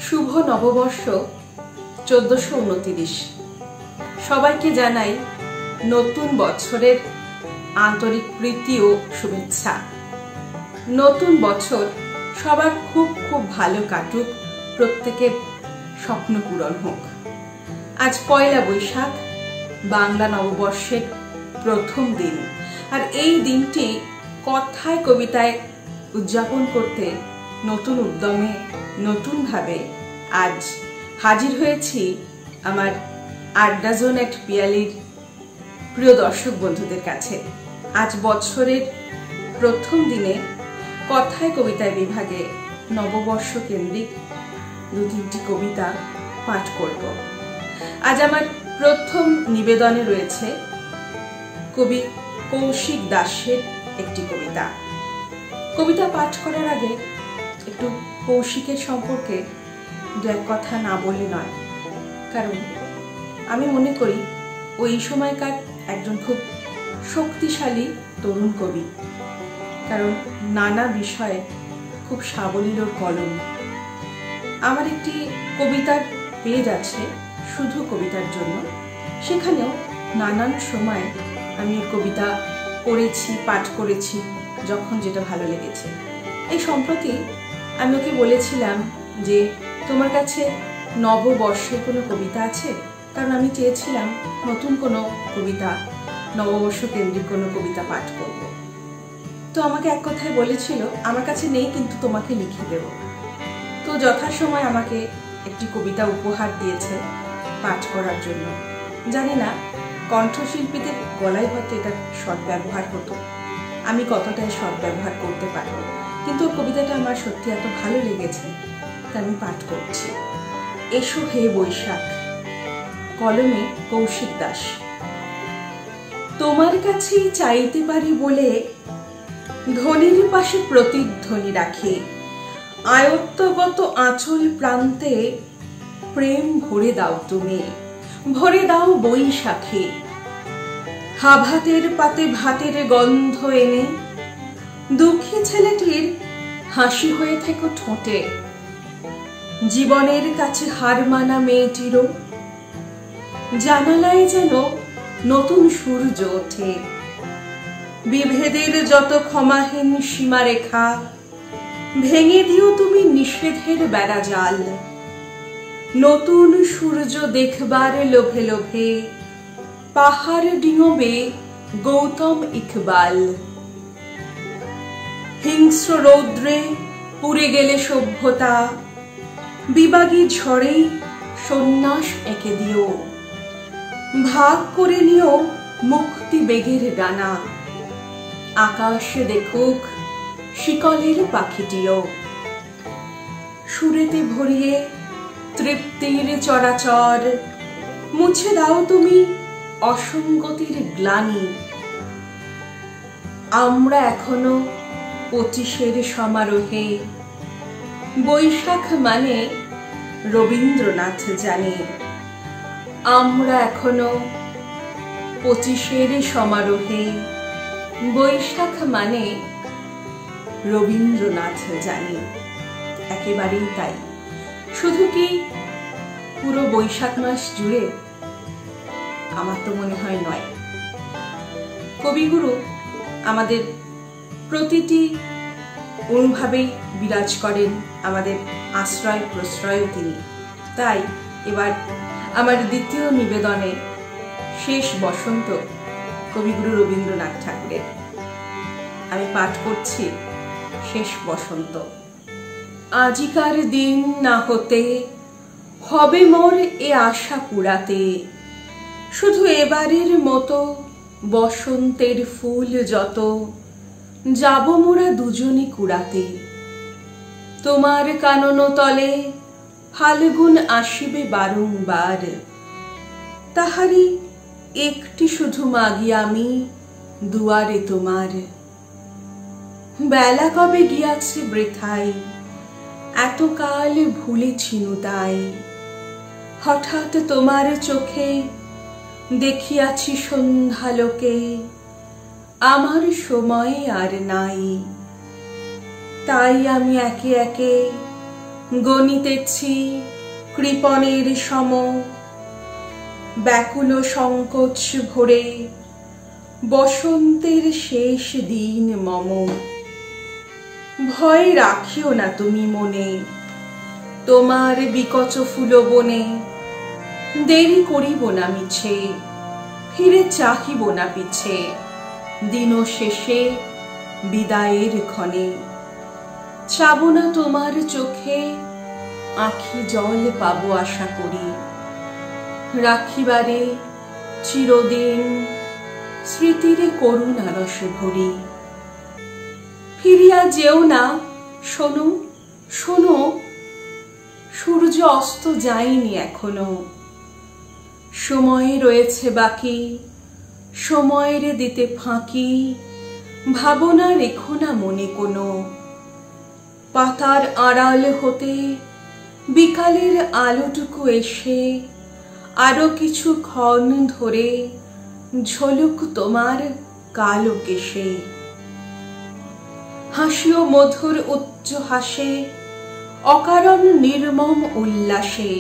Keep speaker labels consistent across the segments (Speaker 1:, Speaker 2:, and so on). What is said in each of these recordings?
Speaker 1: শুভ নববর্ষ 1429। সবাইকে জানাই নতুন বছরের আন্তরিক প্রীতি ও শুভেচ্ছা। নতুন বছর সবার খুব খুব ভালো কাটুক, প্রত্যেকের স্বপ্ন পূরণ হোক। আজ পয়লা বৈশাখ, বাংলা নববর্ষের প্রথম দিন। আর এই দিনটি কথায় কবিতায় উদযাপন করতে নতুন উদ্যমে নতুনভাবে আজ হাজির হয়েছি আমার আড্ডা জোন এট পিয়ালির প্রিয় দর্শক বন্ধুদের কাছে। আজ বছরের প্রথম দিনে কথায় কবিতায় বিভাগে নববর্ষ কেন্দ্রিক দু-তিনটি কবিতা পাঠ করব। আজ আমার প্রথম নিবেদনে রয়েছে কবি কৌশিক দাসের একটি কবিতা। কবিতা পাঠ করার আগে একটু কৌশিকের সম্পর্কে দু এক কথা না বললে নয়, কারণ আমি মনে করি ওই সময়কার একজন খুব শক্তিশালী তরুণ কবি, কারণ নানা বিষয়ে খুব সাবলীল ওর কলম। আমার একটি কবিতার পেজ আছে শুধু কবিতার জন্য, সেখানেও নানান সময় আমি ওর কবিতা পড়েছি, পাঠ করেছি, যখন যেটা ভালো লেগেছে। এই সম্প্রতি আমি ওকে বলেছিলাম যে তোমার কাছে নববর্ষের কোনো কবিতা আছে, কারণ আমি চেয়েছিলাম নতুন কোনো কবিতা, নববর্ষ কেন্দ্রিক কোনো কবিতা পাঠ করব। তো আমাকে এক কথায় বলেছিল আমার কাছে নেই, কিন্তু তোমাকে লিখে দেব। তো যথাসময় আমাকে একটি কবিতা উপহার দিয়েছে পাঠ করার জন্য। জানি না কণ্ঠশিল্পীদের গলায় হয়তো এটা সদ্ব্যবহার হতো, আমি কতটা সদ্ব্যবহার করতে পারব, কিন্তু কবিতাটা আমার সত্যি এত ভালো লেগেছে তা আমি পাঠ করছি। এসো হে বৈশাখ, কলমে কৌশিক দাস। তোমার কাছেই চাইতে পারি বলে ধ্বনির পাশে প্রতিধ্বনি রাখি, আয়ত্তগত আঁচল প্রান্তে প্রেম ভরে দাও তুমি, ভরে দাও বৈশাখে। হাভাতের পাতে ভাতের গন্ধ এনে দুঃখী ছেলেটির হাসি হয়ে থেকো ঠোঁটে। জীবনের কাছে হার মানা মেয়েটিরও জানালায় যেন নতুন সূর্য ওঠে। বিভেদের যত ক্ষমাহীন সীমারেখা ভেঙে দিও তুমি নিষেধের বেড়াজাল। নতুন সূর্য দেখবার লোভে লোভে পাহাড় ডিঙোবে গৌতম ইকবাল। হিংস্র রৌদ্রে পুড়ে গেলে সভ্যতা, বিবাগী ঝড়েই সন্ন্যাস এঁকে দিও। ভাগ করে নিও মুক্তি বেগের ডানা, আকাশে দেখুক শিকলের পাখিটিও। সুরেতে ভরিয়ে তৃপ্তির চরাচর মুছে দাও তুমি অসঙ্গতির গ্লানি। আমরা এখনো 25-এর সমারোহে, বৈশাখ মানে রবীন্দ্রনাথ জানে। আমরা এখনো 25-এর সমারোহে, বৈশাখ মানে রবীন্দ্রনাথ জানি। একেবারেই তাই। শুধু কি পুরো বৈশাখ মাস জুড়ে? আমার তো মনে হয় নয়। কবিগুরু আমাদের প্রতিটি অনুভাবেই বিরাজ করেন, আমাদের আশ্রয় প্রশ্রয়ও তিনি। তাই এবার আমার দ্বিতীয় নিবেদনে শেষ বসন্ত কবিগুরু রবীন্দ্রনাথ ঠাকুরের আমি পাঠ করছি শেষ বসন্ত। আজিকার দিন না হতে হবে মোর এ আশা পুরাতে, শুধু এবারের মতো বসন্তের ফুল যত যাব মোরা দুজনে কুড়াতে। তোমার কানন তলে ফাল্গুন আসিবে বারংবার, তাহারি একটি শুধু মাগি আমি দুয়ারে তোমার। বেলা কবে গিয়াছে বৃথাই, এতকাল ভুলেছিনু তাই। হঠাৎ তোমার চোখে দেখিয়াছি সন্ধ্যালোকে, আমার সময় আর নাই। তাই আমি একে একে গণিতেছি কৃপণের সম, ব্যাকুল সংকোচ ভরে বসন্তের শেষ দিন মম। ভয় রাখিও না তুমি মনে, তোমার বিকচ ফুল বনে দেরি করিব না মিছে, ফিরে চাহিব না পিছে দিন শেষে বিদায়ের ক্ষণে। চাব না তোমার চোখে আঁখি জল পাবো আশা করি, রাখিবারে চিরদিন স্মৃতির করুণা রস ভরি। ফিরিয়া যেও না, শোনো শোনো, সূর্য অস্ত যায়নি এখনো, সময় রয়েছে বাকি, সময়ের দিতে ফাঁকি, ভাবনা রেখো না মনে কোনো। পাতার আড়াল হতে বিকালের আলোটুকু এসে আরো কিছুক্ষণ ধরে ঝলুক তোমার কালো কেশে। হাসিও মধুর উচ্চ হাসে অকারণ নির্মম উল্লাসে,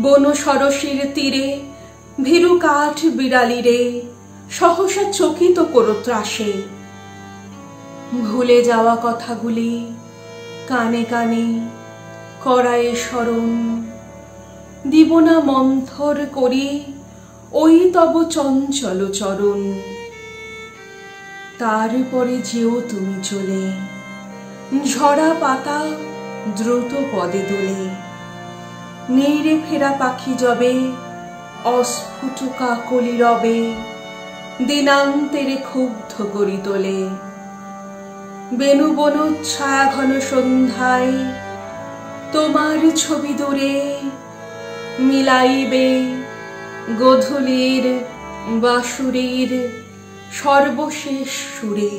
Speaker 1: বন সরসীর তীরে ভীরু কাঠ বিড়ালিরে সহসা চকিত করো ত্রাসে। ভুলে যাওয়া কথাগুলি কানে কানে করায়ে স্মরণ, দিব না মন্থর করি ওই তব চঞ্চল চরণ। তারপরে যেও তুমি চলে, ঝরা পাতা দ্রুত পদে দোলে, নেড়ে ফেরা পাখি যবে অস্ফুট কাকলি রবে দিনান্তেরে ক্ষুব্ধ করি তোলে। বেনু বন ছায়া ঘন সন্ধ্যায় তোমার ছবি দূরে মিলাইবে গোধূলির বাঁশুরীর সর্বশেষ সুরে।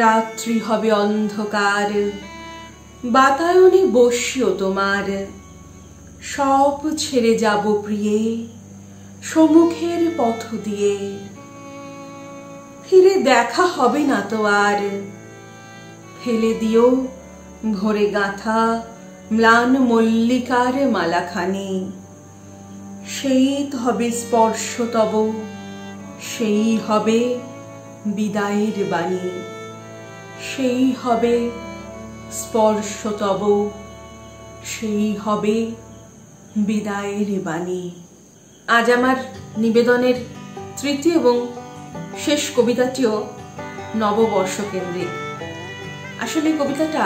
Speaker 1: রাত্রি হবে অন্ধকার, বাতায়নে বসিও তোমার, সব ছেড়ে যাব প্রিয়ে সম্মুখের পথ দিয়ে। ফিরে দেখা হবে না তো আর, ফেলে দিও ভরে গাঁথা ম্লান মল্লিকার মালাখানি। সেই হবে স্পর্শ তব, সেই হবে বিদায়ের বাণী, সেই হবে স্পর্শ তব, সেই হবে বিদায়ের বাণী। আজ আমার নিবেদনের তৃতীয় এবং শেষ কবিতাটিও নববর্ষ কেন্দ্রিক। আসলে কবিতাটা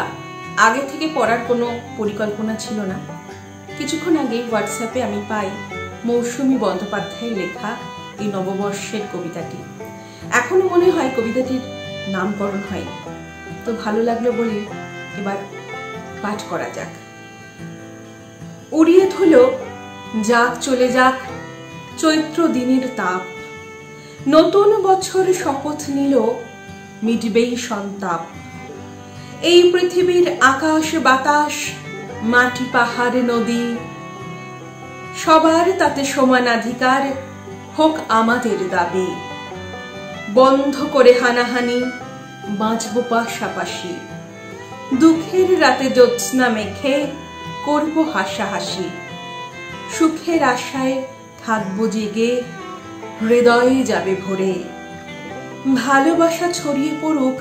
Speaker 1: আগে থেকে পড়ার কোনো পরিকল্পনা ছিল না। কিছুক্ষণ আগেই হোয়াটসঅ্যাপে আমি পাই মৌসুমী বন্দ্যোপাধ্যায়ের লেখা এই নববর্ষের কবিতাটি। এখনো মনে হয় কবিতাটির নামকরণ হয়নি, তো ভালো লাগলো বলে এবার পাঠ করা যাক। উড়িয়ে ধুলো যাক চলে যাক চৈত্র দিনের তাপ, নতুন বছর শপথ নিল মিটবেই সন্তাপ। এই পৃথিবীর আকাশ বাতাস মাটি পাহাড় নদী সবার তাতে সমানাধিকার হোক আমাদের দাবি। বন্ধ করে হানাহানি বাঁচব পাশাপাশি, দুঃখের রাতে জ্যোৎস্না মেখে করব হাসাহাসি। সুখের আশায় থাকবো জেগে হৃদয়ে যাবে ভরে, ভালোবাসা ছড়িয়ে পড়ুক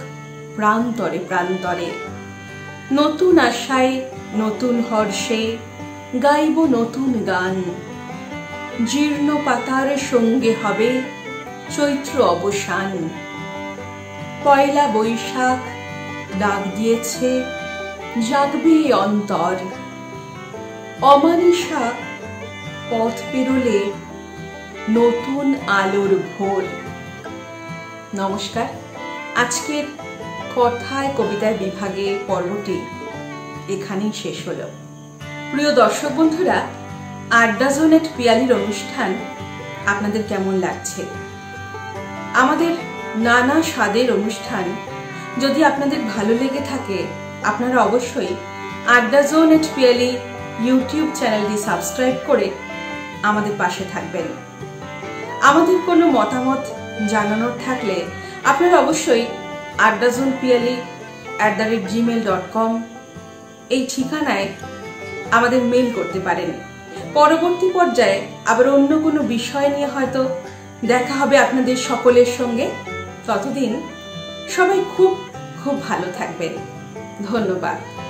Speaker 1: প্রান্তরে প্রান্তরে। নতুন আশায় নতুন হর্ষে গাইব নতুন গান, জীর্ণ পাতার সঙ্গে হবে চৈত্র অবসান। পয়লা বৈশাখ ডাক দিয়েছে জাগবে অন্তর, অমানিসা পথ পেরোলে নতুন আলোর ভোর। নমস্কার, আজকের কথায় কবিতার বিভাগে পর্বটি এখানেই শেষ হলো। প্রিয় দর্শক বন্ধুরা, আড্ডা জোন এট পিয়ালির অনুষ্ঠান আপনাদের কেমন লাগছে? আমাদের নানা স্বাদের অনুষ্ঠান যদি আপনাদের ভালো লেগে থাকে, আপনারা অবশ্যই আড্ডা জোন এট পিয়ালি ইউটিউব চ্যানেলটি সাবস্ক্রাইব করে আমাদের পাশে থাকবেন। আমাদের কোনো মতামত জানানোর থাকলে আপনারা অবশ্যই addazonpiali@gmail.com এই ঠিকানায় আমাদের মেল করতে পারেন। পরবর্তী পর্যায়ে আবার অন্য কোনো বিষয় নিয়ে হয়তো দেখা হবে আপনাদের সকলের সঙ্গে। ততদিন সবাই খুব খুব ভালো থাকবেন। ধন্যবাদ।